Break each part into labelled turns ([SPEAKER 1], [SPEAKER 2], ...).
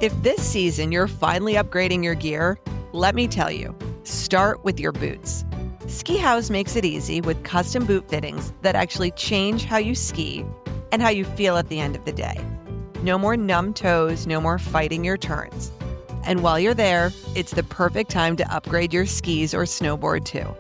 [SPEAKER 1] If this season you're finally upgrading your gear, let me tell you, start with your boots. Ski Haus makes it easy with custom boot fittings that actually change how you ski and how you feel at the end of the day. No more numb toes, no more fighting your turns. And while you're there, it's the perfect time to upgrade your skis or snowboard too.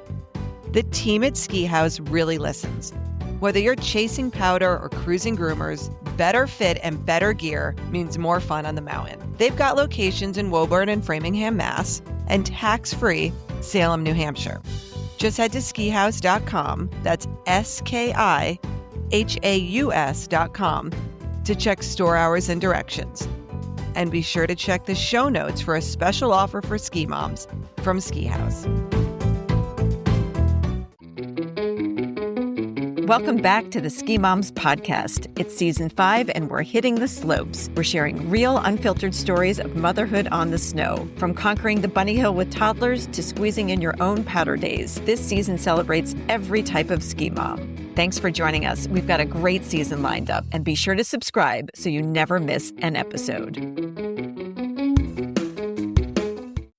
[SPEAKER 1] The team at Ski Haus really listens. Whether you're chasing powder or cruising groomers, better fit and better gear means more fun on the mountain. They've got locations in Woburn and Framingham, Mass, and tax-free Salem, New Hampshire. Just head to skihaus.com, that's skihaus.com, to check store hours and directions. And be sure to check the show notes for a special offer for ski moms from Ski Haus.
[SPEAKER 2] Welcome back to the Ski Moms podcast. It's season 5 and we're hitting the slopes. We're sharing real, unfiltered stories of motherhood on the snow. From conquering the bunny hill with toddlers to squeezing in your own powder days, this season celebrates every type of ski mom. Thanks for joining us. We've got a great season lined up, and be sure to subscribe so you never miss an episode.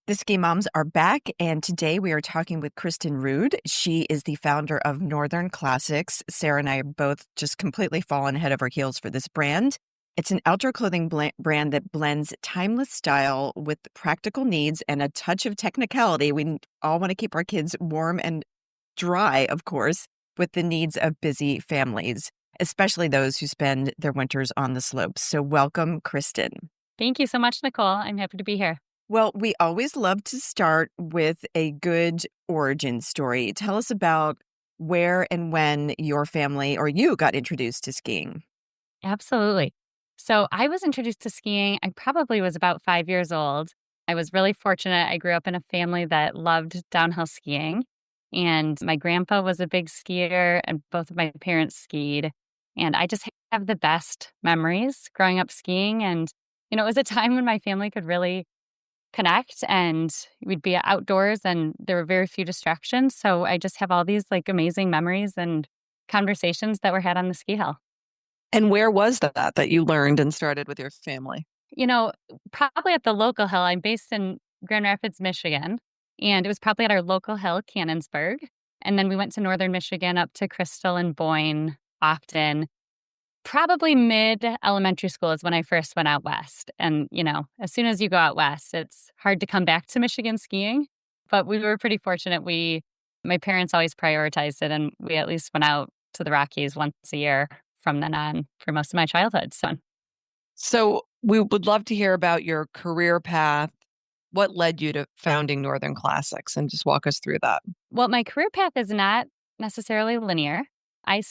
[SPEAKER 2] The Ski Moms are back, and today we are talking with Kristin Ruud. She is the founder of Northern Classics. Sarah and I have both just completely fallen head over heels for this brand. It's an outdoor clothing brand that blends timeless style with practical needs and a touch of technicality. We all want to keep our kids warm and dry, of course, with the needs of busy families, especially those who spend their winters on the slopes. So welcome, Kristin.
[SPEAKER 3] Thank you so much, Nicole. I'm happy to be here.
[SPEAKER 2] Well, we always love to start with a good origin story. Tell us about where and when your family or you got introduced to skiing.
[SPEAKER 3] Absolutely. So I was introduced to skiing, I probably was about 5 years old. I was really fortunate. I grew up in a family that loved downhill skiing. And my grandpa was a big skier, and both of my parents skied. And I just have the best memories growing up skiing. And, it was a time when my family could really connect, and we'd be outdoors and there were very few distractions. So I just have all these amazing memories and conversations that were had on the ski hill.
[SPEAKER 1] And where was that you learned and started with your family?
[SPEAKER 3] Probably at the local hill. I'm based in Grand Rapids, Michigan, and it was probably at our local hill, Cannonsburg. And then we went to Northern Michigan up to Crystal and Boyne often. Probably mid-elementary school is when I first went out west. And, as soon as you go out west, it's hard to come back to Michigan skiing. But we were pretty fortunate. My parents always prioritized it, and we at least went out to the Rockies once a year from then on for most of my childhood.
[SPEAKER 1] So we would love to hear about your career path. What led you to founding Northern Classics, and just walk us through that?
[SPEAKER 3] Well, my career path is not necessarily linear. I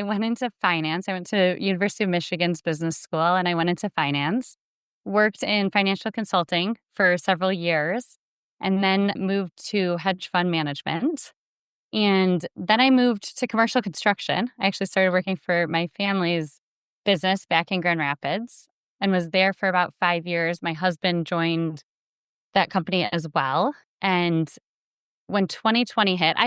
[SPEAKER 3] went into finance. I went to University of Michigan's business school, and I went into finance, worked in financial consulting for several years, and then moved to hedge fund management. And then I moved to commercial construction. I actually started working for my family's business back in Grand Rapids and was there for about 5 years. My husband joined that company as well. And when 2020 hit,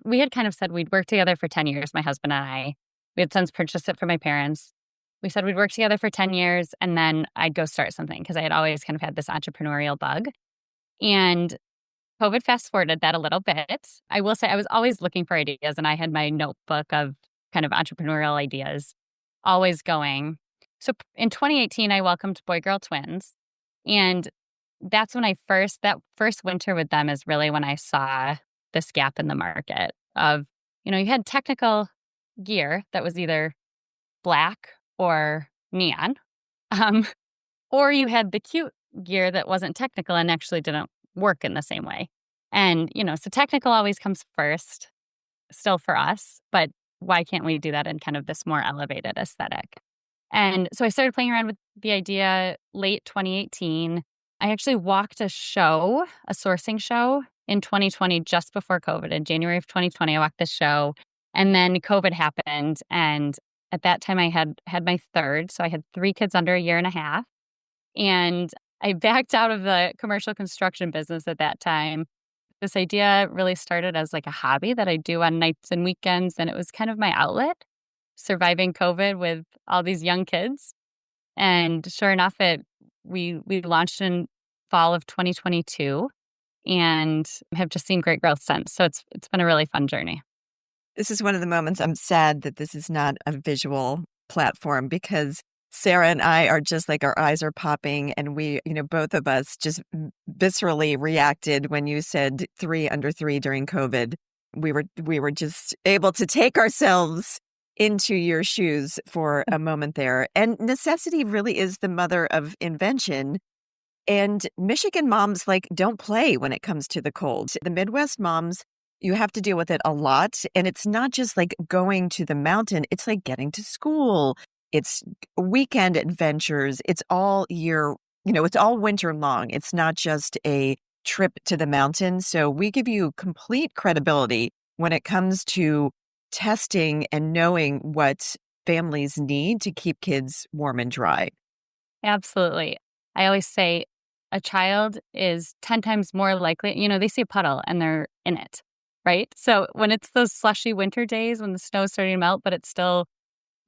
[SPEAKER 3] we had kind of said we'd work together for 10 years, my husband and I. We had since purchased it for my parents. We said we'd work together for 10 years and then I'd go start something, because I had always kind of had this entrepreneurial bug. And COVID fast forwarded that a little bit. I will say I was always looking for ideas, and I had my notebook of kind of entrepreneurial ideas always going. So in 2018, I welcomed boy-girl twins. And that's when that first winter with them is really when I saw this gap in the market of, you had technical gear that was either black or neon, or you had the cute gear that wasn't technical and actually didn't work in the same way. And, so technical always comes first still for us, but why can't we do that in kind of this more elevated aesthetic? And so I started playing around with the idea late 2018. I actually walked a sourcing show in 2020, just before COVID. In January of 2020, I walked this show, and then COVID happened. And at that time, I had my third. So I had 3 kids under a year and a half. And I backed out of the commercial construction business at that time. This idea really started as a hobby that I do on nights and weekends. And it was kind of my outlet, surviving COVID with all these young kids. And sure enough, it We launched in fall of 2022 and have just seen great growth since. So it's been a really fun journey.
[SPEAKER 2] This is one of the moments I'm sad that this is not a visual platform because Sarah and I are just like our eyes are popping and we, both of us just viscerally reacted when you said 3 under 3 during COVID. We were just able to take ourselves into your shoes for a moment there. And necessity really is the mother of invention. And Michigan moms don't play when it comes to the cold. The Midwest moms, you have to deal with it a lot. And it's not just like going to the mountain. It's like getting to school. It's weekend adventures. It's all year, it's all winter long. It's not just a trip to the mountain. So we give you complete credibility when it comes to testing and knowing what families need to keep kids warm and dry.
[SPEAKER 3] Absolutely. I always say a child is 10 times more likely, they see a puddle and they're in it, right? So when it's those slushy winter days when the snow is starting to melt, but it's still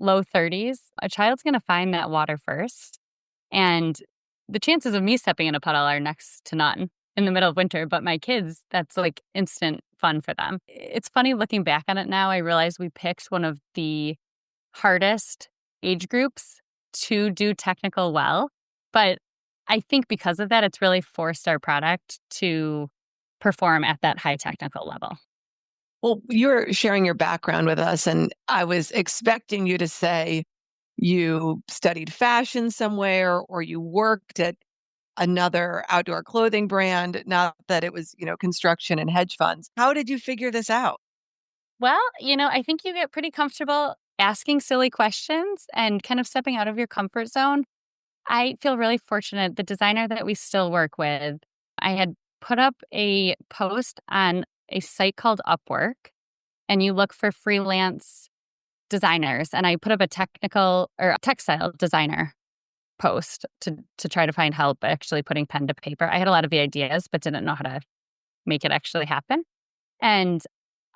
[SPEAKER 3] low 30s, a child's going to find that water first. And the chances of me stepping in a puddle are next to none in the middle of winter. But my kids, that's like instant fun for them. It's funny looking back on it now. I realize we picked one of the hardest age groups to do technical well. But I think because of that, it's really forced our product to perform at that high technical level.
[SPEAKER 1] Well, you're sharing your background with us, and I was expecting you to say you studied fashion somewhere or you worked at another outdoor clothing brand, not that it was, construction and hedge funds. How did you figure this out?
[SPEAKER 3] Well, I think you get pretty comfortable asking silly questions and kind of stepping out of your comfort zone. I feel really fortunate. The designer that we still work with, I had put up a post on a site called Upwork, and you look for freelance designers. And I put up a technical or a textile designer post to try to find help actually putting pen to paper. I had a lot of the ideas, but didn't know how to make it actually happen. And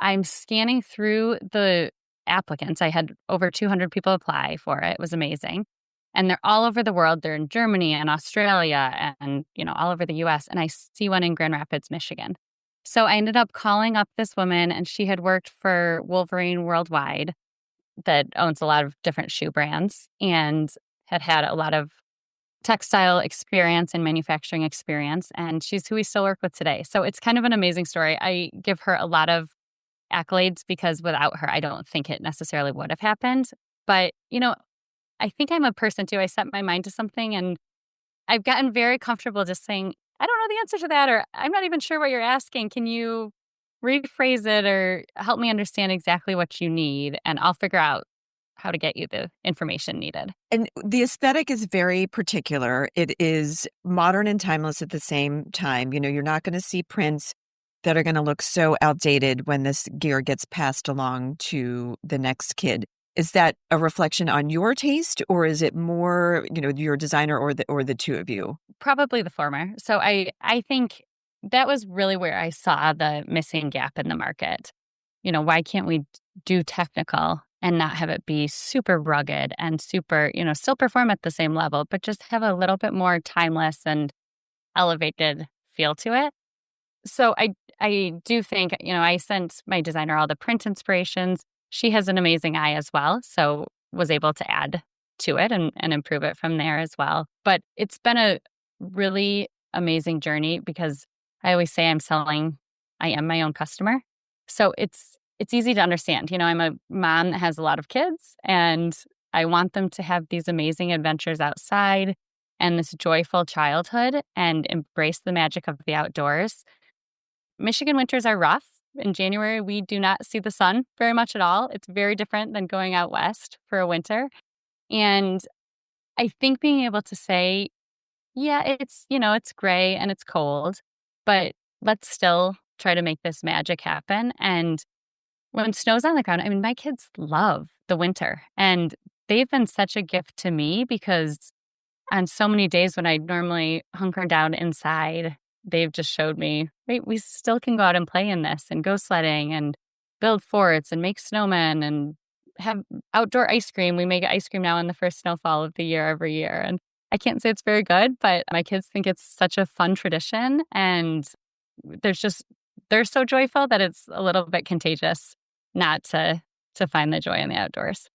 [SPEAKER 3] I'm scanning through the applicants. I had over 200 people apply for it. It was amazing. And they're all over the world. They're in Germany and Australia and, all over the US. And I see one in Grand Rapids, Michigan. So I ended up calling up this woman, and she had worked for Wolverine Worldwide that owns a lot of different shoe brands and had a lot of textile experience and manufacturing experience. And she's who we still work with today. So it's kind of an amazing story. I give her a lot of accolades because without her, I don't think it necessarily would have happened. But, I think I'm a person too. I set my mind to something and I've gotten very comfortable just saying, I don't know the answer to that, or I'm not even sure what you're asking. Can you rephrase it or help me understand exactly what you need? And I'll figure out how to get you the information needed.
[SPEAKER 2] And the aesthetic is very particular. It is modern and timeless at the same time. You're not going to see prints that are going to look so outdated when this gear gets passed along to the next kid. Is that a reflection on your taste, or is it more, your designer or the two of you?
[SPEAKER 3] Probably the former. So I think that was really where I saw the missing gap in the market. Why can't we do technical and not have it be super rugged and super, still perform at the same level, but just have a little bit more timeless and elevated feel to it? So I do think, I sent my designer all the print inspirations. She has an amazing eye as well, so was able to add to it and improve it from there as well. But it's been a really amazing journey because I always say I am my own customer. So it's easy to understand. I'm a mom that has a lot of kids, and I want them to have these amazing adventures outside and this joyful childhood and embrace the magic of the outdoors. Michigan winters are rough. In January, we do not see the sun very much at all. It's very different than going out west for a winter. And I think being able to say, yeah, it's gray and it's cold, but let's still try to make this magic happen. And when snow's on the ground, my kids love the winter, and they've been such a gift to me because on so many days when I normally hunker down inside, they've just showed me, wait, we still can go out and play in this and go sledding and build forts and make snowmen and have outdoor ice cream. We make ice cream now in the first snowfall of the year every year. And I can't say it's very good, but my kids think it's such a fun tradition. And they're so joyful that it's a little bit contagious not to find the joy in the outdoors.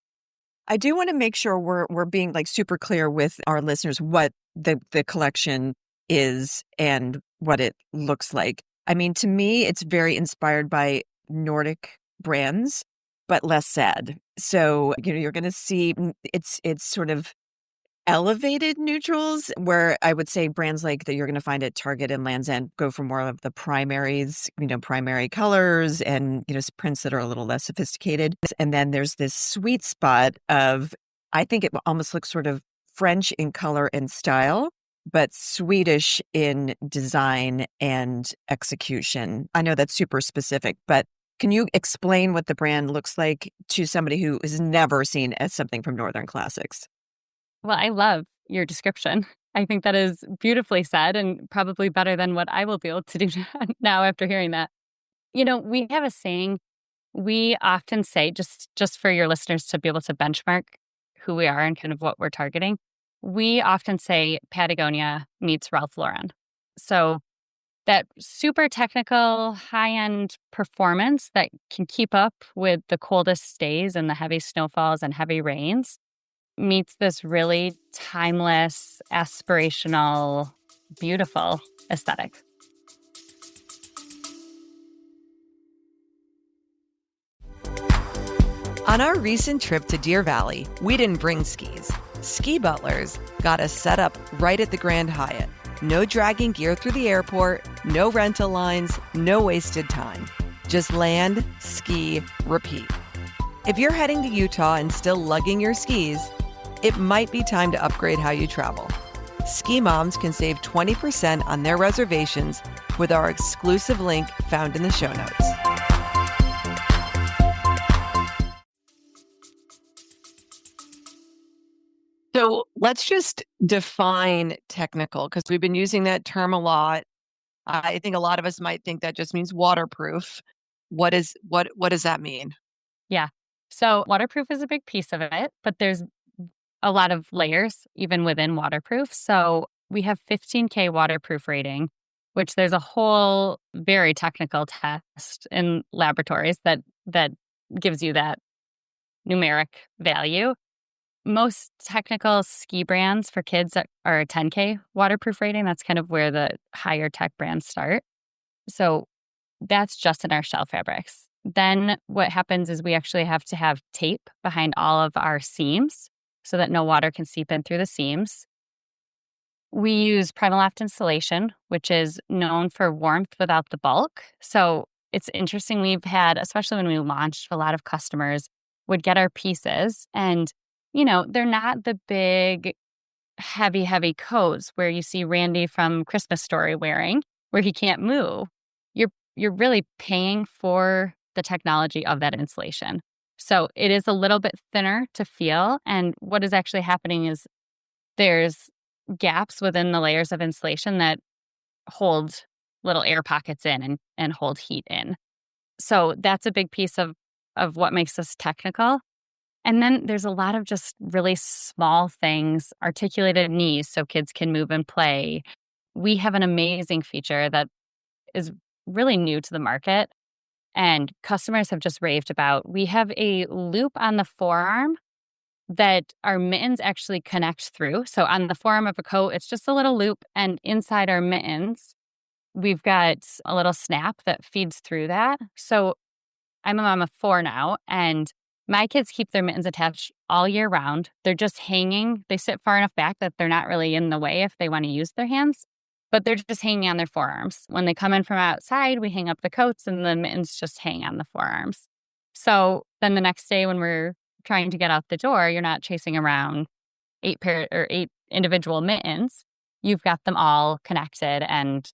[SPEAKER 2] I do want to make sure we're being like super clear with our listeners what the collection is and what it looks like. I mean, to me, it's very inspired by Nordic brands, but less sad. So, you're going to see it's sort of elevated neutrals, where I would say brands like that you're going to find at Target and Land's End go for more of the primaries, primary colors and, prints that are a little less sophisticated. And then there's this sweet spot of, I think it almost looks sort of French in color and style, but Swedish in design and execution. I know that's super specific, but can you explain what the brand looks like to somebody who has never seen something from Northern Classics?
[SPEAKER 3] Well, I love your description. I think that is beautifully said and probably better than what I will be able to do now after hearing that. We have a saying we often say, just for your listeners to be able to benchmark who we are and kind of what we're targeting. We often say Patagonia meets Ralph Lauren. So that super technical, high-end performance that can keep up with the coldest days and the heavy snowfalls and heavy rains meets this really timeless, aspirational, beautiful aesthetic.
[SPEAKER 1] On our recent trip to Deer Valley, we didn't bring skis. Ski butlers got us set up right at the Grand Hyatt. No dragging gear through the airport, no rental lines, no wasted time. Just land, ski, repeat. If you're heading to Utah and still lugging your skis, it might be time to upgrade how you travel. Ski moms can save 20% on their reservations with our exclusive link found in the show notes. So let's just define technical, because we've been using that term a lot. I think a lot of us might think that just means waterproof. What does that mean?
[SPEAKER 3] Yeah. So waterproof is a big piece of it, but there's a lot of layers even within waterproof. So we have 15K waterproof rating, which there's a whole very technical test in laboratories that gives you that numeric value. Most technical ski brands for kids are a 10K waterproof rating. That's kind of where the higher tech brands start. So that's just in our shell fabrics. Then what happens is we actually have to have tape behind all of our seams so that no water can seep in through the seams. We use Primaloft insulation, which is known for warmth without the bulk. So it's interesting. We've had, especially when we launched, a lot of customers would get our pieces and they're not the big, heavy coats where you see Randy from Christmas Story wearing, where he can't move. You're really paying for the technology of that insulation. So it is a little bit thinner to feel. And what is actually happening is there's gaps within the layers of insulation that hold little air pockets in and hold heat in. So that's a big piece of what makes us technical. And then there's a lot of just really small things, articulated knees so kids can move and play. We have an amazing feature that is really new to the market and customers have just raved about. We have a loop on the forearm that our mittens actually connect through. So on the forearm of a coat, it's just a little loop, and inside our mittens, we've got a little snap that feeds through that. So I'm a mom of 4 now, and my kids keep their mittens attached all year round. They're just hanging. They sit far enough back that they're not really in the way if they want to use their hands, but they're just hanging on their forearms. When they come in from outside, we hang up the coats and the mittens just hang on the forearms. So then the next day when we're trying to get out the door, you're not chasing around 8 individual mittens. You've got them all connected and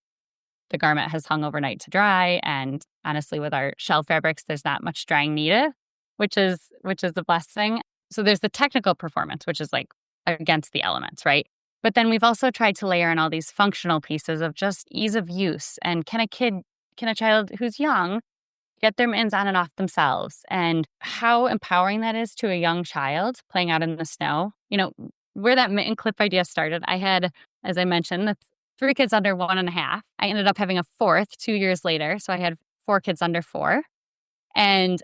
[SPEAKER 3] the garment has hung overnight to dry. And honestly, with our shell fabrics, there's not much drying needed, which is a blessing. So there's the technical performance, which is like against the elements, right? But then we've also tried to layer in all these functional pieces of just ease of use. And can a child who's young get their mittens on and off themselves? And how empowering that is to a young child playing out in the snow. where that mitten clip idea started, I had, as I mentioned, the 3 kids under 1.5. I ended up having a fourth 2 years later. So I had 4 kids under 4. And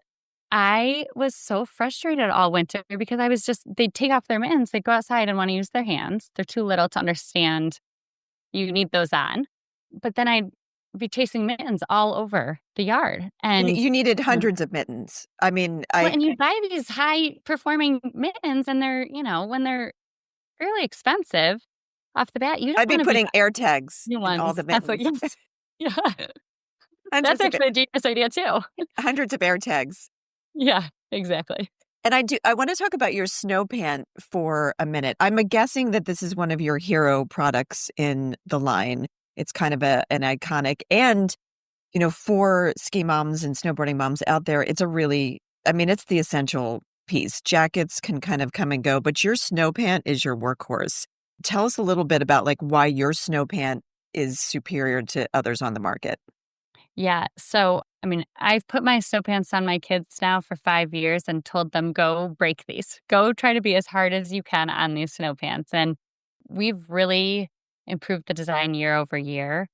[SPEAKER 3] I was so frustrated all winter because they'd take off their mittens, they'd go outside and want to use their hands. They're too little to understand you need those on. But then I'd be chasing mittens all over the yard. And
[SPEAKER 2] You needed hundreds of mittens. I mean,
[SPEAKER 3] and you buy these high performing mittens and they're, when they're really expensive off the bat, you don't
[SPEAKER 2] I'd be
[SPEAKER 3] want to
[SPEAKER 2] putting air tags
[SPEAKER 3] new
[SPEAKER 2] in
[SPEAKER 3] ones.
[SPEAKER 2] all the
[SPEAKER 3] That's
[SPEAKER 2] mittens.
[SPEAKER 3] what, yeah.
[SPEAKER 2] Hundreds
[SPEAKER 3] That's actually a genius idea too.
[SPEAKER 2] hundreds of air tags.
[SPEAKER 3] Yeah, exactly.
[SPEAKER 2] And I want to talk about your snow pant for a minute. I'm guessing that this is one of your hero products in the line. It's kind of an iconic, and for ski moms and snowboarding moms out there, it's it's the essential piece. Jackets can kind of come and go, but your snow pant is your workhorse. Tell us a little bit about why your snow pant is superior to others on the market.
[SPEAKER 3] Yeah. So, I've put my snow pants on my kids now for 5 years and told them, go break these. Go try to be as hard as you can on these snow pants. And we've really improved the design year over year.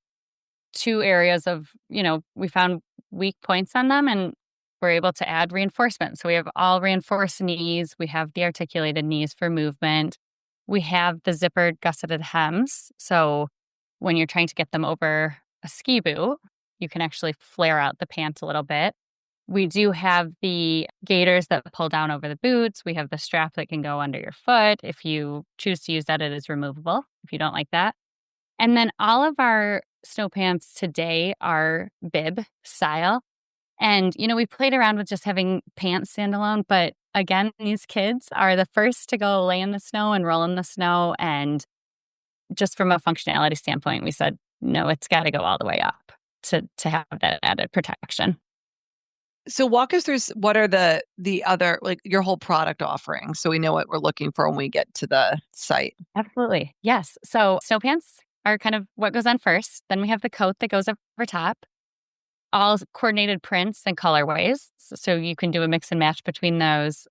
[SPEAKER 3] 2 areas of, we found weak points on them and we're able to add reinforcement. So we have all reinforced knees. We have the articulated knees for movement. We have the zippered gusseted hems. So when you're trying to get them over a ski boot, you can actually flare out the pant a little bit. We do have the gaiters that pull down over the boots. We have the strap that can go under your foot. If you choose to use that, it is removable if you don't like that. And then all of our snow pants today are bib style. And, we played around with just having pants standalone. But again, these kids are the first to go lay in the snow and roll in the snow. And just from a functionality standpoint, we said, no, it's got to go all the way up to have that added protection.
[SPEAKER 1] So walk us through what are the other, your whole product offering, so we know what we're looking for when we get to the site.
[SPEAKER 3] Absolutely. Yes. So snow pants are kind of what goes on first. Then we have the coat that goes over top, all coordinated prints and colorways. So you can do a mix and match between those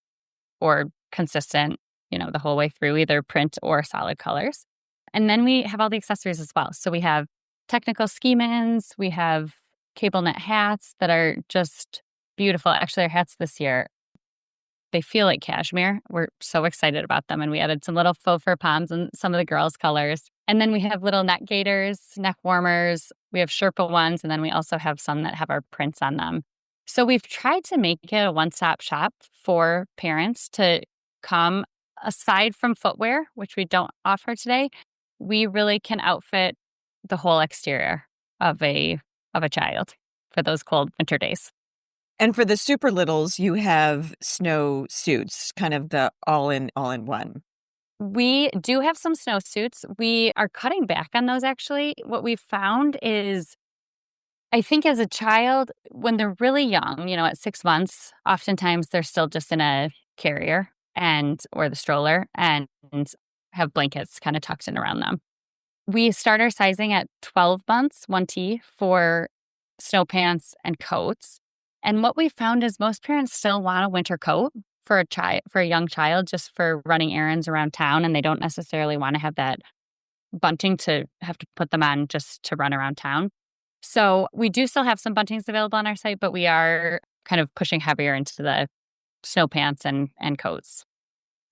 [SPEAKER 3] or consistent, the whole way through, either print or solid colors. And then we have all the accessories as well. So we have technical ski mittens. We have cable knit hats that are just beautiful. Actually, our hats this year, they feel like cashmere. We're so excited about them. And we added some little faux fur poms and some of the girls' colors. And then we have little neck gaiters, neck warmers. We have Sherpa ones. And then we also have some that have our prints on them. So we've tried to make it a one-stop shop for parents to come. Aside from footwear, which we don't offer today, we really can outfit the whole exterior of a child for those cold winter days.
[SPEAKER 2] And for the super littles, you have snow suits, kind of the all in one.
[SPEAKER 3] We do have some snowsuits. We are cutting back on those, actually. What we've found is, I think as a child, when they're really young, at 6 months, oftentimes they're still just in a carrier or the stroller and have blankets kind of tucked in around them. We start our sizing at 12 months, 1T, for snow pants and coats. And what we found is most parents still want a winter coat for a young child, just for running errands around town, and they don't necessarily want to have that bunting to have to put them on just to run around town. So we do still have some buntings available on our site, but we are kind of pushing heavier into the snow pants and coats.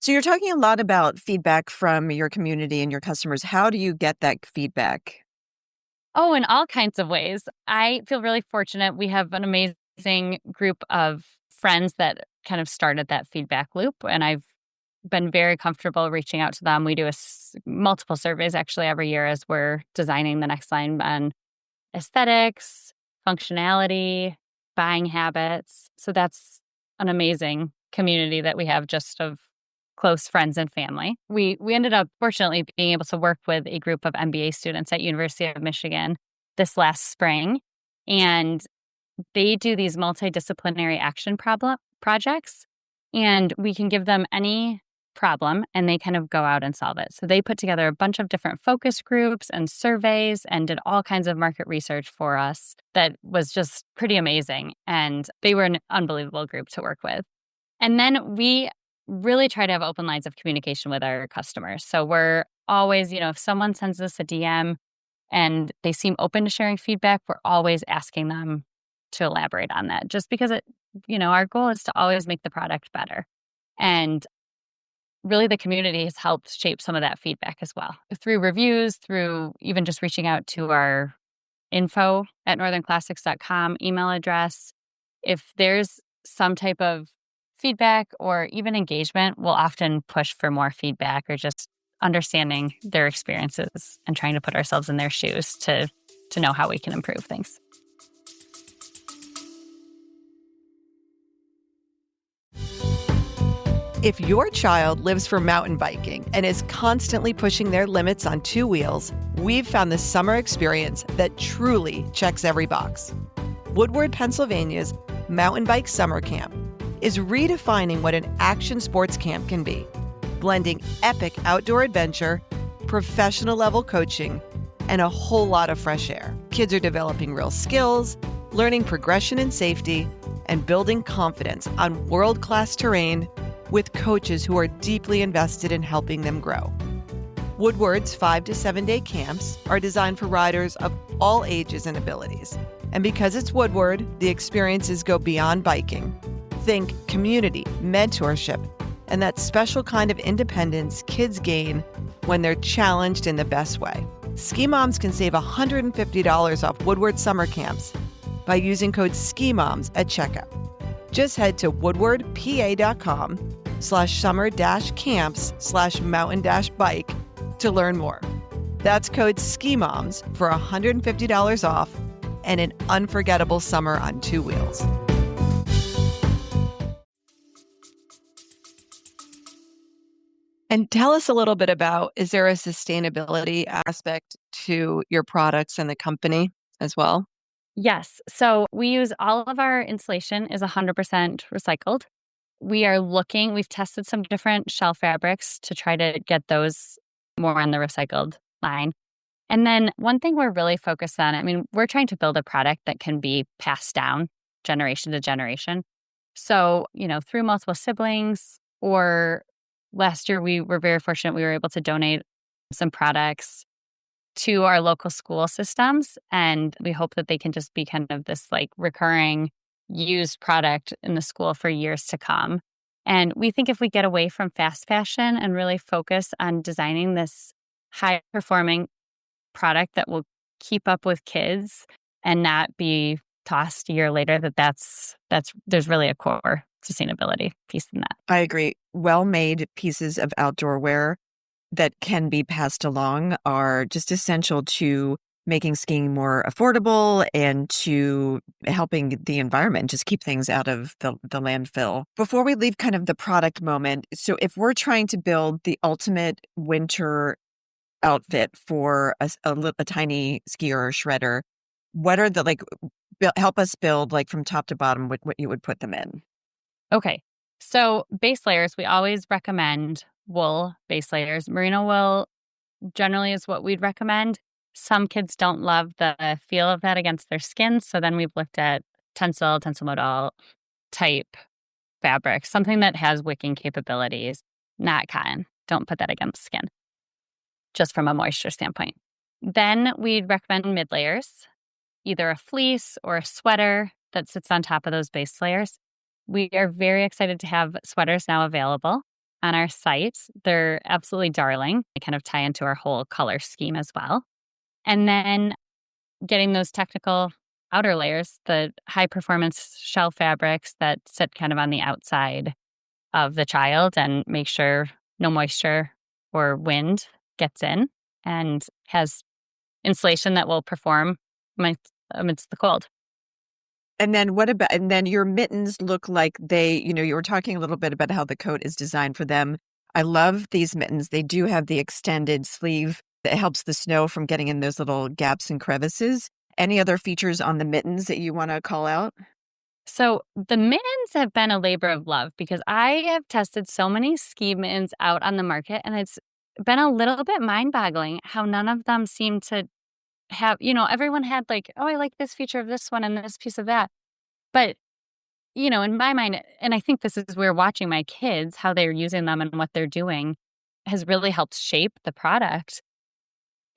[SPEAKER 2] So you're talking a lot about feedback from your community and your customers. How do you get that feedback?
[SPEAKER 3] Oh, in all kinds of ways. I feel really fortunate. We have an amazing group of friends that kind of started that feedback loop, and I've been very comfortable reaching out to them. We do multiple surveys actually every year as we're designing the next line on aesthetics, functionality, buying habits. So that's an amazing community that we have just of close friends and family. We ended up, fortunately, being able to work with a group of MBA students at University of Michigan this last spring. And they do these multidisciplinary action projects. And we can give them any problem and they kind of go out and solve it. So they put together a bunch of different focus groups and surveys and did all kinds of market research for us that was just pretty amazing. And they were an unbelievable group to work with. And then we really try to have open lines of communication with our customers. So we're always, if someone sends us a DM and they seem open to sharing feedback, we're always asking them to elaborate on that, just because our goal is to always make the product better. And really the community has helped shape some of that feedback as well through reviews, through even just reaching out to our info@northernclassics.com email address. If there's some type of feedback or even engagement, we'll often push for more feedback or just understanding their experiences and trying to put ourselves in their shoes to know how we can improve things.
[SPEAKER 1] If your child lives for mountain biking and is constantly pushing their limits on two wheels, we've found the summer experience that truly checks every box. Woodward, Pennsylvania's Mountain Bike Summer Camp is redefining what an action sports camp can be, blending epic outdoor adventure, professional level coaching, and a whole lot of fresh air. Kids are developing real skills, learning progression and safety, and building confidence on world-class terrain with coaches who are deeply invested in helping them grow. Woodward's 5 to 7 day camps are designed for riders of all ages and abilities. And because it's Woodward, the experiences go beyond biking. Think community, mentorship, and that special kind of independence kids gain when they're challenged in the best way. Ski moms can save $150 off Woodward summer camps by using code SKIMOMS at checkout. Just head to woodwardpa.com/summer-camps/mountain-bike to learn more. That's code SKIMOMS for $150 off and an unforgettable summer on two wheels. And tell us a little bit about, is there a sustainability aspect to your products and the company as well?
[SPEAKER 3] Yes. So we use all of our insulation is 100% recycled. We've tested some different shell fabrics to try to get those more on the recycled line. And then one thing we're really focused on, we're trying to build a product that can be passed down generation to generation. So, through multiple siblings, or last year we were very fortunate we were able to donate some products to our local school systems. And we hope that they can just be kind of this recurring used product in the school for years to come. And we think if we get away from fast fashion and really focus on designing this high performing product that will keep up with kids and not be tossed a year later, there's really a core sustainability piece in that.
[SPEAKER 2] I agree. Well-made pieces of outdoor wear that can be passed along are just essential to making skiing more affordable and to helping the environment, just keep things out of the landfill. Before we leave kind of the product moment, so if we're trying to build the ultimate winter outfit for a tiny skier or shredder, what are help us build from top to bottom what you would put them in?
[SPEAKER 3] Okay. So base layers, we always recommend wool base layers. Merino wool generally is what we'd recommend. Some kids don't love the feel of that against their skin. So then we've looked at tencel modal type fabric, something that has wicking capabilities, not cotton. Don't put that against skin, just from a moisture standpoint. Then we'd recommend mid layers, either a fleece or a sweater that sits on top of those base layers. We are very excited to have sweaters now available on our site. They're absolutely darling. They kind of tie into our whole color scheme as well. And then getting those technical outer layers, the high performance shell fabrics that sit kind of on the outside of the child and make sure no moisture or wind gets in, and has insulation that will perform amidst the cold.
[SPEAKER 2] And then your mittens look like you were talking a little bit about how the coat is designed for them. I love these mittens. They do have the extended sleeve that helps the snow from getting in those little gaps and crevices. Any other features on the mittens that you want to call out?
[SPEAKER 3] So the mittens have been a labor of love because I have tested so many ski mittens out on the market, and it's been a little bit mind-boggling how none of them seem to have, everyone had I like this feature of this one and this piece of that. But in my mind, and I think this is where watching my kids, how they're using them and what they're doing has really helped shape the product.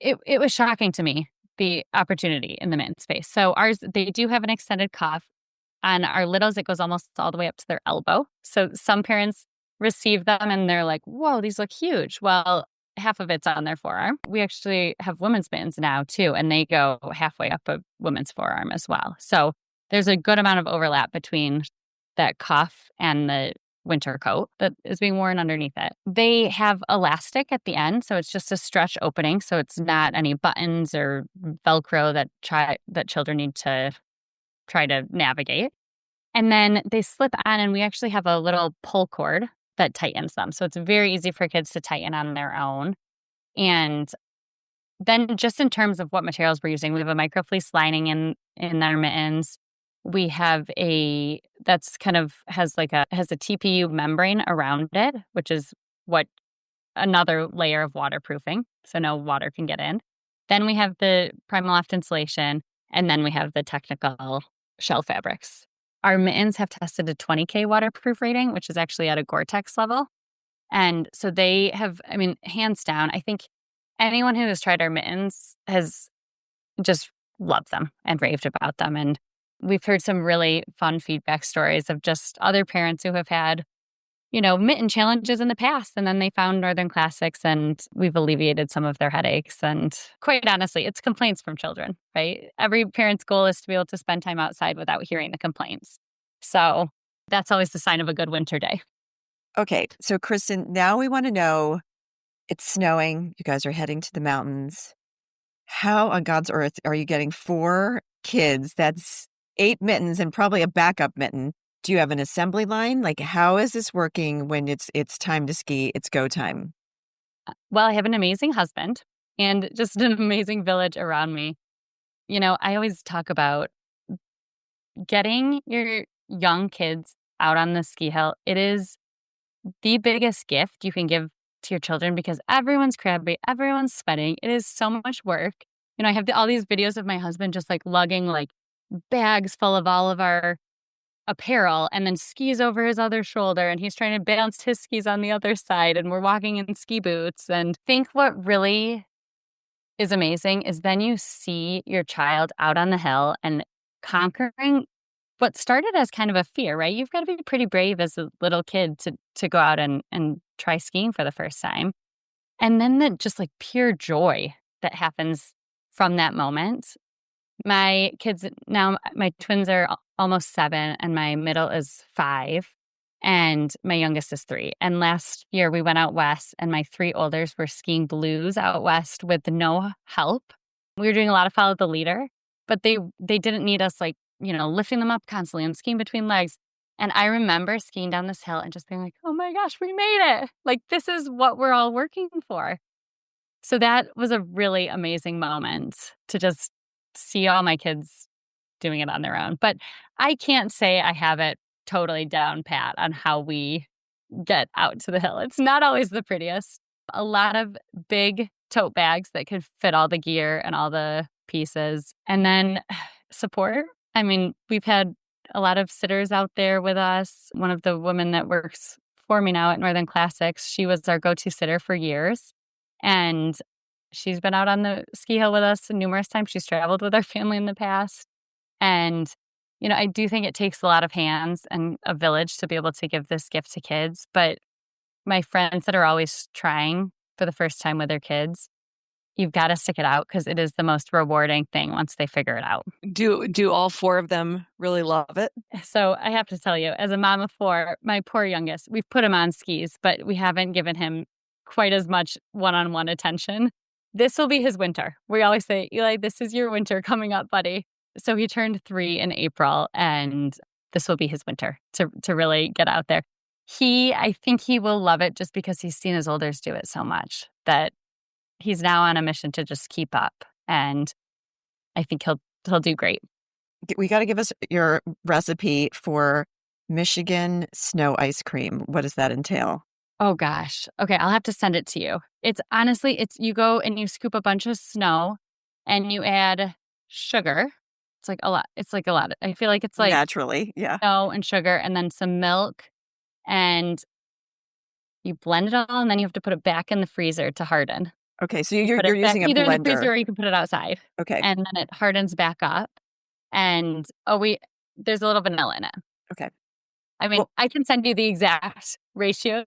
[SPEAKER 3] It was shocking to me, the opportunity in the mitten space. So ours, they do have an extended cuff. On our littles, it goes almost all the way up to their elbow. So some parents receive them and they're like, whoa, these look huge. Well, half of it's on their forearm. We actually have women's mittens now too, and they go halfway up a women's forearm as well. So there's a good amount of overlap between that cuff and the winter coat that is being worn underneath it. They have elastic at the end, so it's just a stretch opening. So it's not any buttons or Velcro that children need to try to navigate. And then they slip on, and we actually have a little pull cord that tightens them. So it's very easy for kids to tighten on their own. And then just in terms of what materials we're using, we have a microfleece lining in our mittens. We have that's kind of has a TPU membrane around it, which is another layer of waterproofing, so no water can get in. Then we have the Primaloft insulation, and then we have the technical shell fabrics. Our mittens have tested a 20K waterproof rating, which is actually at a Gore-Tex level. And so they have, hands down, I think anyone who has tried our mittens has just loved them and raved about them. And we've heard some really fun feedback stories of just other parents who have had, mitten challenges in the past. And then they found Northern Classics, and we've alleviated some of their headaches. And quite honestly, it's complaints from children, right? Every parent's goal is to be able to spend time outside without hearing the complaints. So that's always the sign of a good winter day.
[SPEAKER 2] Okay. So Kristin, now we want to know, it's snowing. You guys are heading to the mountains. How on God's earth are you getting 4 kids? That's 8 mittens and probably a backup mitten. Do you have an assembly line? Like, how is this working when it's time to ski? It's go time.
[SPEAKER 3] Well, I have an amazing husband and just an amazing village around me. I always talk about getting your young kids out on the ski hill. It is the biggest gift you can give to your children because everyone's crabby, everyone's sweating. It is so much work. I have all these videos of my husband just lugging bags full of all of our apparel and then skis over his other shoulder, and he's trying to balance his skis on the other side, and we're walking in ski boots. And I think what really is amazing is then you see your child out on the hill and conquering what started as kind of a fear, right? You've got to be pretty brave as a little kid to go out and try skiing for the first time. And then the just pure joy that happens from that moment. My kids now, my twins are almost 7 and my middle is 5 and my youngest is 3. And last year we went out west and my 3 olders were skiing blues out west with no help. We were doing a lot of follow the leader, but they didn't need us lifting them up constantly and skiing between legs. And I remember skiing down this hill and just being oh my gosh, we made it. This is what we're all working for. So that was a really amazing moment to just see all my kids doing it on their own. But I can't say I have it totally down pat on how we get out to the hill. It's not always the prettiest. A lot of big tote bags that could fit all the gear and all the pieces. And then support. We've had a lot of sitters out there with us. One of the women that works for me now at Northern Classics, she was our go-to sitter for years. And she's been out on the ski hill with us numerous times. She's traveled with our family in the past. And, I do think it takes a lot of hands and a village to be able to give this gift to kids. But my friends that are always trying for the first time with their kids, you've got to stick it out because it is the most rewarding thing once they figure it out.
[SPEAKER 1] Do all 4 of them really love it?
[SPEAKER 3] So I have to tell you, as a mom of 4, my poor youngest, we've put him on skis, but we haven't given him quite as much one-on-one attention. This will be his winter. We always say, Eli, this is your winter coming up, buddy. So he turned 3 in April, and this will be his winter to really get out there. I think he will love it just because he's seen his olders do it so much that he's now on a mission to just keep up. And I think he'll do great.
[SPEAKER 2] We got to give us your recipe for Michigan snow ice cream. What does that entail?
[SPEAKER 3] Oh gosh. Okay, I'll have to send it to you. It's honestly, you go and you scoop a bunch of snow and you add sugar. like a lot. It's like a lot. I feel like it's like
[SPEAKER 2] Naturally, yeah.
[SPEAKER 3] snow and sugar and then some milk, and you blend it all, and then you have to put it back in the freezer to harden.
[SPEAKER 2] Okay, so
[SPEAKER 3] You
[SPEAKER 2] you're
[SPEAKER 3] put
[SPEAKER 2] you're
[SPEAKER 3] it back
[SPEAKER 2] using a
[SPEAKER 3] either in the freezer
[SPEAKER 2] blender.
[SPEAKER 3] or you can put it outside,
[SPEAKER 2] Okay,
[SPEAKER 3] and then it hardens back up, and, there's a little vanilla in it.
[SPEAKER 2] okay.
[SPEAKER 3] I mean,
[SPEAKER 2] Well,
[SPEAKER 3] I can send you the exact ratios,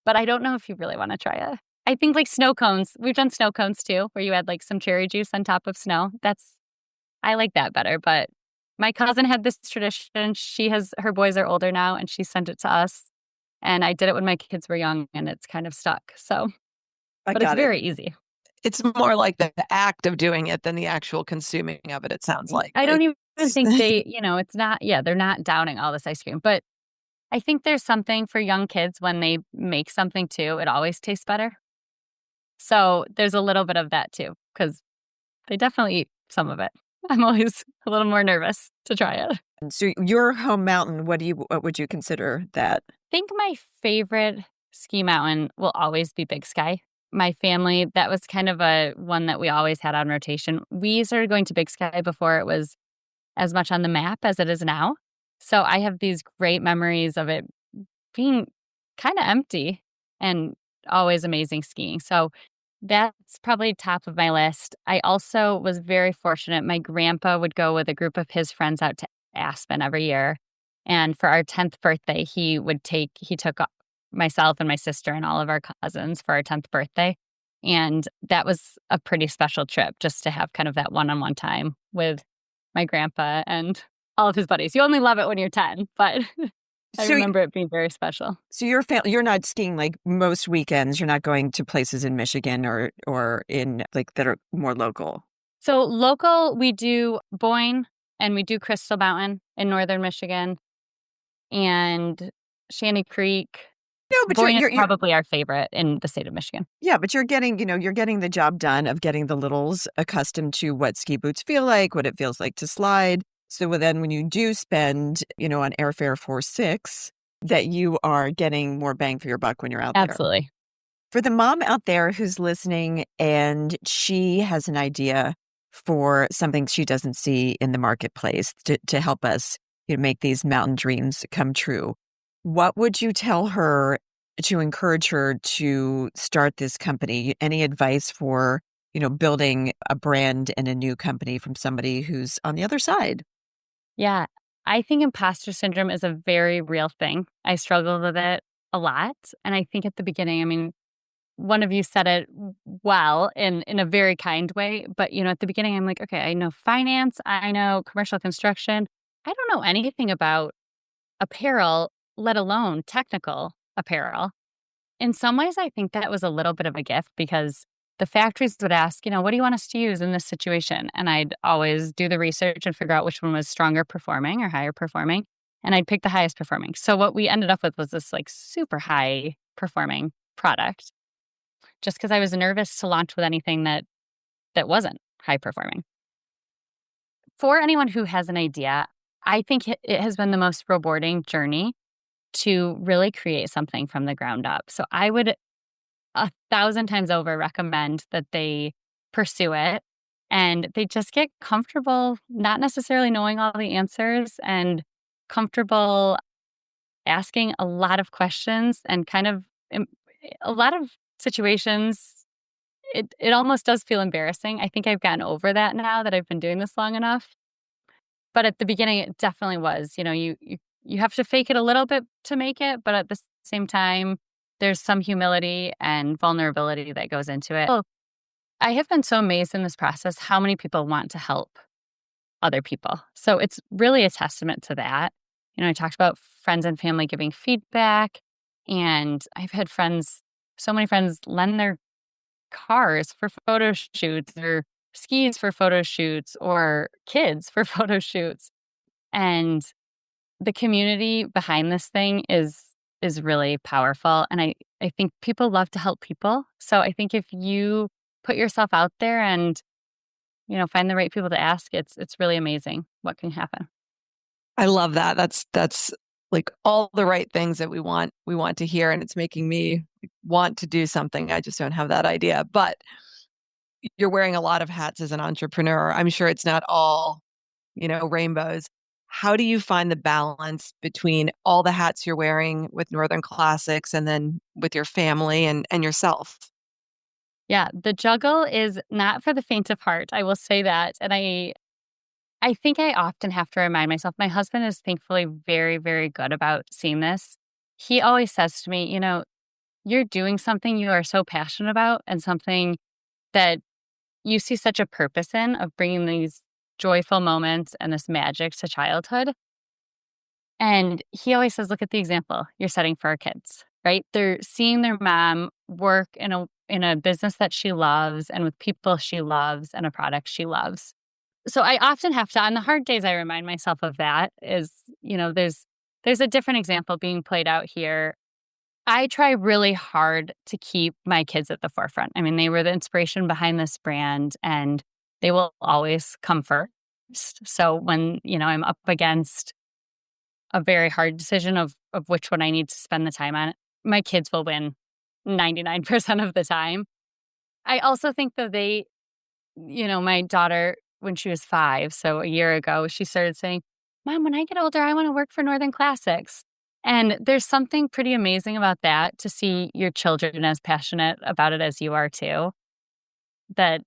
[SPEAKER 3] but I don't know if you really wanna try it. I think, like, snow cones we've done snow cones too, where you add, like, some cherry juice on top of snow. I like that better, but my cousin had this tradition. Her boys are older now, and she sent it to us, and I did it when my kids were young, and it's kind of stuck, so
[SPEAKER 2] I
[SPEAKER 3] but it's
[SPEAKER 2] got it.
[SPEAKER 3] very easy.
[SPEAKER 1] It's more like the act of doing it than the actual consuming of it, it sounds like.
[SPEAKER 3] I don't even
[SPEAKER 1] It's
[SPEAKER 3] think it's not they're not downing all this ice cream, but I think there's something for young kids when they make something too, it always tastes better. So, there's a little bit of that too, because they definitely eat some of it. I'm always a little more nervous to try it.
[SPEAKER 2] So your home mountain, what would you consider that?
[SPEAKER 3] Think my favorite ski mountain will always be Big Sky. My family, that was kind of a one that we always had on rotation. We started going to Big Sky before it was as much on the map as it is now. So I have these great memories of it being kind of empty and always amazing skiing. So that's probably top of my list. I also was very fortunate. My grandpa would go with a group of his friends out to Aspen every year. And for our 10th birthday, he took myself and my sister and all of our cousins for our 10th birthday. And that was a pretty special trip just to have kind of that one-on-one time with my grandpa and all of his buddies. You only love it when you're 10, but I
[SPEAKER 2] So
[SPEAKER 3] remember it being very special.
[SPEAKER 2] so you're not skiing like most weekends. You're not going to places in Michigan or in like that are more local.
[SPEAKER 3] So local, we do Boyne and we do Crystal Mountain in northern Michigan and Shanty Creek.
[SPEAKER 2] No, but
[SPEAKER 3] Boyne is
[SPEAKER 2] you're
[SPEAKER 3] probably our favorite in the state of Michigan.
[SPEAKER 2] yeah, but you're getting the job done of getting the littles accustomed to what ski boots feel like, what it feels like to slide. So then when you do spend, on airfare for 6, that you are getting more bang for your buck when you're out there.
[SPEAKER 3] Absolutely.
[SPEAKER 2] For the mom out there who's listening and she has an idea for something she doesn't see in the marketplace to help us, make these mountain dreams come true, what would you tell her to encourage her to start this company? Any advice for, building a brand and a new company from somebody who's on the other side?
[SPEAKER 3] Yeah. I think imposter syndrome is a very real thing. I struggled with it a lot. And I think at the beginning, I mean, one of you said it well in a very kind way. But, at the beginning, I'm like, okay, I know finance, I know commercial construction. I don't know anything about apparel, let alone technical apparel. In some ways, I think that was a little bit of a gift because the factories would ask, what do you want us to use in this situation? And I'd always do the research and figure out which one was stronger performing or higher performing. And I'd pick the highest performing. So what we ended up with was this like super high performing product just because I was nervous to launch with anything that wasn't high performing. For anyone who has an idea, I think it has been the most rewarding journey to really create something from the ground up. So I would 1,000 times over recommend that they pursue it and they just get comfortable not necessarily knowing all the answers and comfortable asking a lot of questions and kind of a lot of situations. It almost does feel embarrassing. I think I've gotten over that now that I've been doing this long enough. But at the beginning, it definitely was. You have to fake it a little bit to make it, but at the same time, there's some humility and vulnerability that goes into it. I have been so amazed in this process how many people want to help other people. So it's really a testament to that. I talked about friends and family giving feedback, and I've had so many friends lend their cars for photo shoots or skis for photo shoots or kids for photo shoots. And the community behind this thing is really powerful. And I think people love to help people. So I think if you put yourself out there and, find the right people to ask, it's really amazing what can happen.
[SPEAKER 1] I love that. That's like all the right things that we want to hear, and it's making me want to do something. I just don't have that idea. But you're wearing a lot of hats as an entrepreneur. I'm sure it's not all, rainbows. How do you find the balance between all the hats you're wearing with Northern Classics and then with your family and yourself?
[SPEAKER 3] Yeah, the juggle is not for the faint of heart. I will say that. And I think I often have to remind myself, my husband is thankfully very, very good about seeing this. He always says to me, you're doing something you are so passionate about and something that you see such a purpose in of bringing these joyful moments and this magic to childhood. And he always says, look at the example you're setting for our kids, right? They're seeing their mom work in a business that she loves and with people she loves and a product she loves. So I often have to, on the hard days, I remind myself of that is, there's a different example being played out here. I try really hard to keep my kids at the forefront. I mean, they were the inspiration behind this brand and they will always come first. So when, I'm up against a very hard decision of which one I need to spend the time on, my kids will win 99% of the time. I also think that my daughter, when she was 5, so a year ago, she started saying, Mom, when I get older, I want to work for Northern Classics. And there's something pretty amazing about that, to see your children as passionate about it as you are too, that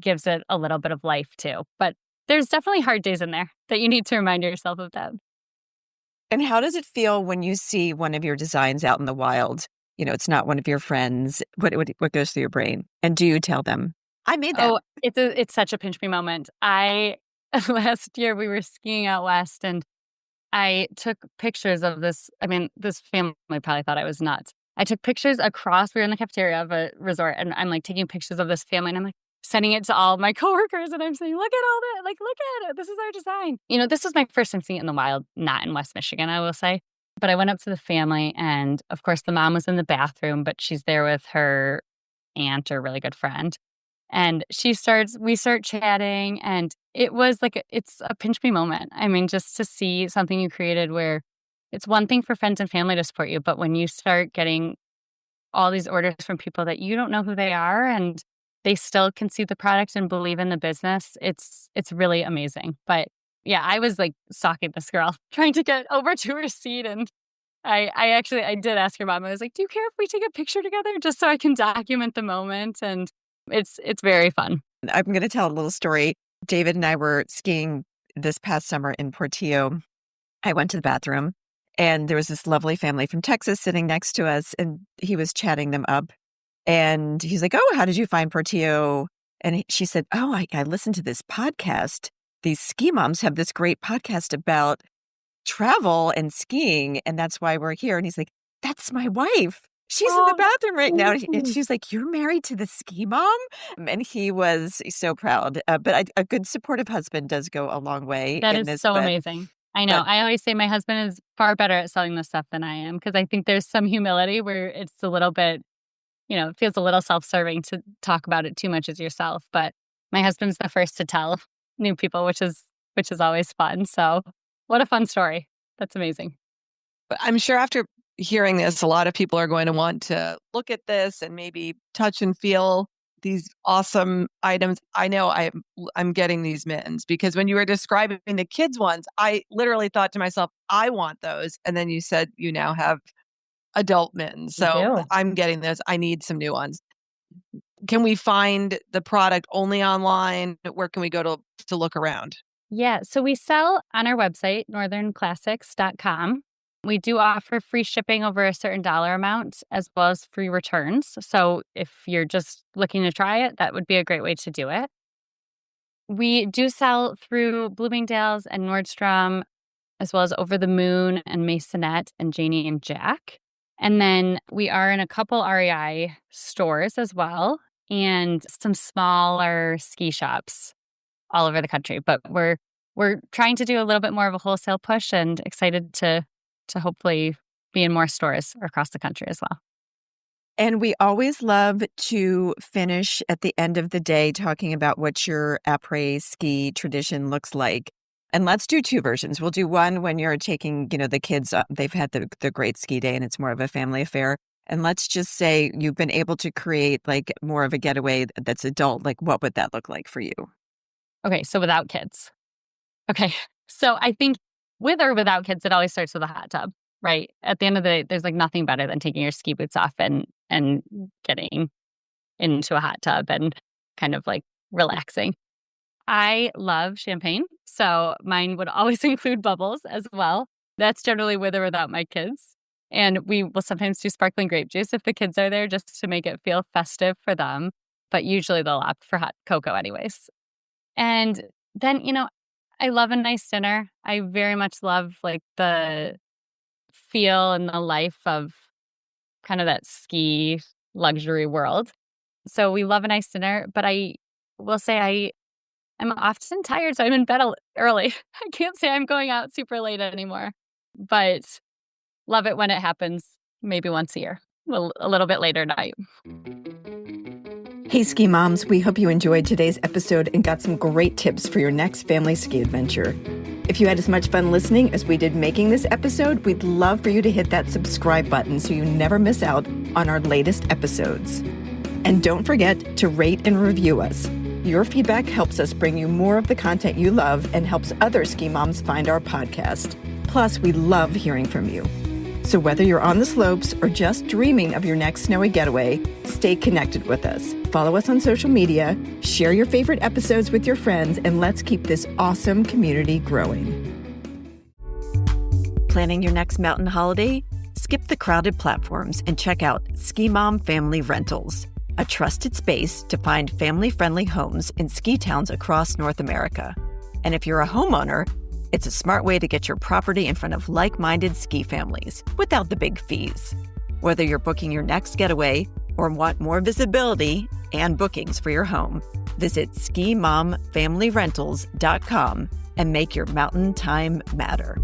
[SPEAKER 3] gives it a little bit of life too. But there's definitely hard days in there that you need to remind yourself of that.
[SPEAKER 2] And how does it feel when you see one of your designs out in the wild? It's not one of your friends. What goes through your brain? And do you tell them, I made that?
[SPEAKER 3] Oh, it's such a pinch me moment. Last year we were skiing out west and I took pictures of this. I mean, this family probably thought I was nuts. I took pictures across. We were in the cafeteria of a resort and I'm like taking pictures of this family and I'm like sending it to all my coworkers and I'm saying, look at all that. Like, look at it. This is our design. This was my first time seeing it in the wild, not in West Michigan, I will say. But I went up to the family and of course the mom was in the bathroom, but she's there with her aunt or really good friend. And we start chatting and it was it's a pinch me moment. I mean, just to see something you created where it's one thing for friends and family to support you, but when you start getting all these orders from people that you don't know who they are and they still can see the product and believe in the business, it's really amazing. But yeah, I was like stalking this girl, trying to get over to her seat. And I did ask her mom, I was like, do you care if we take a picture together just so I can document the moment? And it's very fun.
[SPEAKER 2] I'm going to tell a little story. David and I were skiing this past summer in Portillo. I went to the bathroom and there was this lovely family from Texas sitting next to us and he was chatting them up. And he's like, oh, how did you find Portillo? And she said, oh, I listened to this podcast. These ski moms have this great podcast about travel and skiing. And that's why we're here. And he's like, that's my wife. She's in the bathroom right now. And she's like, you're married to the ski mom? And he was so proud. But a good supportive husband does go a long way.
[SPEAKER 3] That is so amazing. I know. I always say my husband is far better at selling this stuff than I am because I think there's some humility where it's a little bit, it feels a little self-serving to talk about it too much as yourself. But my husband's the first to tell new people, which is always fun. So what a fun story. That's amazing.
[SPEAKER 1] But I'm sure after hearing this, a lot of people are going to want to look at this and maybe touch and feel these awesome items. I know I'm getting these mittens because when you were describing the kids ones, I literally thought to myself, I want those. And then you said you now have adult mittens. So I'm getting those. I need some new ones. Can we find the product only online? Where can we go to look around?
[SPEAKER 3] Yeah. So we sell on our website, northernclassics.com. We do offer free shipping over a certain dollar amount as well as free returns. So if you're just looking to try it, that would be a great way to do it. We do sell through Bloomingdale's and Nordstrom, as well as Over the Moon and Maisonette and Janie and Jack. And then we are in a couple REI stores as well and some smaller ski shops all over the country. But we're trying to do a little bit more of a wholesale push and excited to hopefully be in more stores across the country as well.
[SPEAKER 2] And we always love to finish at the end of the day talking about what your après ski tradition looks like. And let's do 2 versions. We'll do one when you're taking, the kids, they've had the great ski day and it's more of a family affair. And let's just say you've been able to create like more of a getaway that's adult. Like what would that look like for you?
[SPEAKER 3] Okay, so without kids. Okay. So I think with or without kids, it always starts with a hot tub, right? At the end of the day, there's like nothing better than taking your ski boots off and getting into a hot tub and kind of like relaxing. I love champagne, so mine would always include bubbles as well. That's generally with or without my kids. And we will sometimes do sparkling grape juice if the kids are there just to make it feel festive for them. But usually they'll opt for hot cocoa anyways. And then, I love a nice dinner. I very much love like the feel and the life of kind of that ski luxury world. So we love a nice dinner, but I will say I'm often tired, so I'm in bed early. I can't say I'm going out super late anymore, but love it when it happens maybe once a year, a little bit later night.
[SPEAKER 2] Hey, Ski Moms, we hope you enjoyed today's episode and got some great tips for your next family ski adventure. If you had as much fun listening as we did making this episode, we'd love for you to hit that subscribe button so you never miss out on our latest episodes. And don't forget to rate and review us. Your feedback helps us bring you more of the content you love and helps other ski moms find our podcast. Plus, we love hearing from you. So whether you're on the slopes or just dreaming of your next snowy getaway, stay connected with us. Follow us on social media, share your favorite episodes with your friends, and let's keep this awesome community growing. Planning your next mountain holiday? Skip the crowded platforms and check out Ski Mom Family Rentals, a trusted space to find family-friendly homes in ski towns across North America. And if you're a homeowner, it's a smart way to get your property in front of like-minded ski families without the big fees. Whether you're booking your next getaway or want more visibility and bookings for your home, visit skimomfamilyrentals.com and make your mountain time matter.